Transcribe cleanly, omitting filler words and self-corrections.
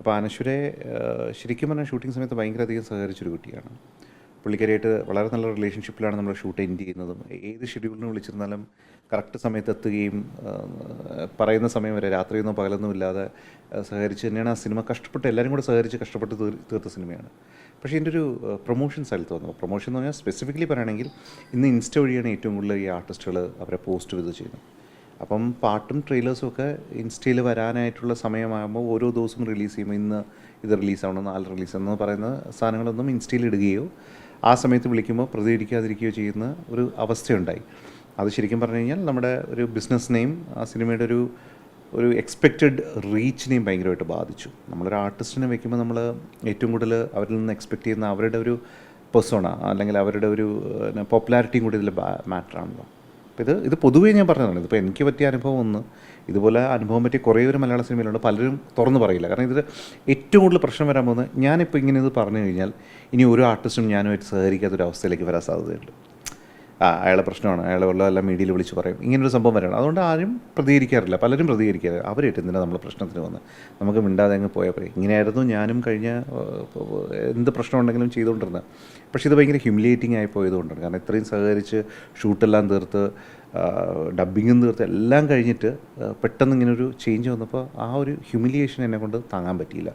അപ്പോൾ അനശ്വരെ ശരിക്കും പറഞ്ഞാൽ ഷൂട്ടിംഗ് സമയത്ത് ഭയങ്കര അധികം സഹകരിച്ചൊരു കുട്ടിയാണ്. പുള്ളിക്കാരിയായിട്ട് വളരെ നല്ല റിലേഷൻഷിപ്പിലാണ് നമ്മൾ ഷൂട്ട് എൻഡ് ചെയ്യുന്നതും. ഏത് ഷെഡ്യൂളിന് വിളിച്ചിരുന്നാലും കറക്റ്റ് സമയത്ത് എത്തുകയും പറയുന്ന സമയം വരെ രാത്രിയൊന്നും പകലൊന്നും ഇല്ലാതെ സഹകരിച്ച് തന്നെയാണ് ആ സിനിമ കഷ്ടപ്പെട്ട് എല്ലാവരും കൂടെ സഹകരിച്ച് കഷ്ടപ്പെട്ട് തീർത്ത സിനിമയാണ്. പക്ഷേ ഇതിൻ്റെ ഒരു പ്രൊമോഷൻ സ്ഥലത്ത് വന്നു. പ്രൊമോഷൻ എന്ന് പറഞ്ഞാൽ സ്പെസിഫിക്കലി പറയുകയാണെങ്കിൽ ഇന്ന് ഇൻസ്റ്റ വഴിയാണ് ഏറ്റവും കൂടുതൽ ഈ ആർട്ടിസ്റ്റുകൾ അവരെ പോസ്റ്റ് ചെയ്ത് ചെയ്യുന്നത്. അപ്പം പാട്ടും ട്രെയിലേഴ്സും ഒക്കെ ഇൻസ്റ്റയിൽ വരാനായിട്ടുള്ള സമയമാകുമ്പോൾ ഓരോ ദിവസവും റിലീസ് ചെയ്യുമ്പോൾ ഇന്ന് ഇത് റിലീസാവണം, നാളെ റിലീസ് എന്ന് പറയുന്ന സാധനങ്ങളൊന്നും ഇൻസ്റ്റയിൽ ഇടുകയോ ആ സമയത്ത് വിളിക്കുമ്പോൾ പ്രതികരിക്കാതിരിക്കുകയോ ചെയ്യുന്ന ഒരു അവസ്ഥയുണ്ടായി. അത് ശരിക്കും പറഞ്ഞു കഴിഞ്ഞാൽ നമ്മുടെ ഒരു ബിസിനസ്സിനെയും ആ സിനിമയുടെ ഒരു എക്സ്പെക്റ്റഡ് റീച്ചിനെയും ഭയങ്കരമായിട്ട് ബാധിച്ചു. നമ്മളൊരു ആർട്ടിസ്റ്റിനെ വെക്കുമ്പോൾ നമ്മൾ ഏറ്റവും കൂടുതൽ അവരിൽ നിന്ന് എക്സ്പെക്റ്റ് ചെയ്യുന്ന അവരുടെ ഒരു പെർസോണ അല്ലെങ്കിൽ അവരുടെ ഒരു പോപ്പുലാരിറ്റിയും കൂടി ഇതിൽ മാറ്ററാണല്ലോ. അപ്പോൾ ഇത് പൊതുവേ ഞാൻ പറഞ്ഞതാണ്. ഇതിപ്പോൾ എനിക്ക് പറ്റിയ അനുഭവം ഒന്ന്, ഇതുപോലെ അനുഭവം പറ്റിയ കുറേ ഒരു മലയാള സിനിമയിലുണ്ട്. പലരും തുറന്ന് പറയില്ല. കാരണം ഇതിൽ ഏറ്റവും കൂടുതൽ പ്രശ്നം വരാൻ പോകുന്നത്, ഞാനിപ്പോൾ ഇങ്ങനെ ഇത് പറഞ്ഞു കഴിഞ്ഞാൽ ഇനി ഒരു ആർട്ടിസ്റ്റും ഞാനുമായിട്ട് സഹകരിക്കാത്തൊരു അവസ്ഥയിലേക്ക് വരാൻ സാധ്യതയുണ്ട്. അയാളെ പ്രശ്നമാണ്, അയാളെ ഉള്ളതെല്ലാം മീഡിയയിൽ വിളിച്ച് പറയും, ഇങ്ങനൊരു സംഭവം വരണം. അതുകൊണ്ട് ആരും പ്രതികരിക്കാറില്ല, പലരും പ്രതികരിക്കാറില്ല. അവരായിട്ട് എന്തിനാണ് നമ്മൾ പ്രശ്നത്തിന് വന്ന് നമുക്ക് മിണ്ടാതെ അങ്ങ് പോയാൽ പറയും. ഇങ്ങനെയായിരുന്നു ഞാനും കഴിഞ്ഞ എന്ത് പ്രശ്നം ഉണ്ടെങ്കിലും ചെയ്തുകൊണ്ടിരുന്നത്. പക്ഷേ ഇത് ഭയങ്കര ഹ്യൂമിലിയേറ്റിംഗ് ആയി പോയതുകൊണ്ടാണ്. കാരണം ഇത്രയും സഹകരിച്ച് ഷൂട്ടെല്ലാം തീർത്ത് ഡബ്ബിങ്ങും തീർത്ത് എല്ലാം കഴിഞ്ഞിട്ട് പെട്ടെന്ന് ഇങ്ങനൊരു ചേഞ്ച് വന്നപ്പോൾ ആ ഒരു ഹ്യൂമിലിയേഷൻ എന്നെ കൊണ്ട് താങ്ങാൻ പറ്റിയില്ല.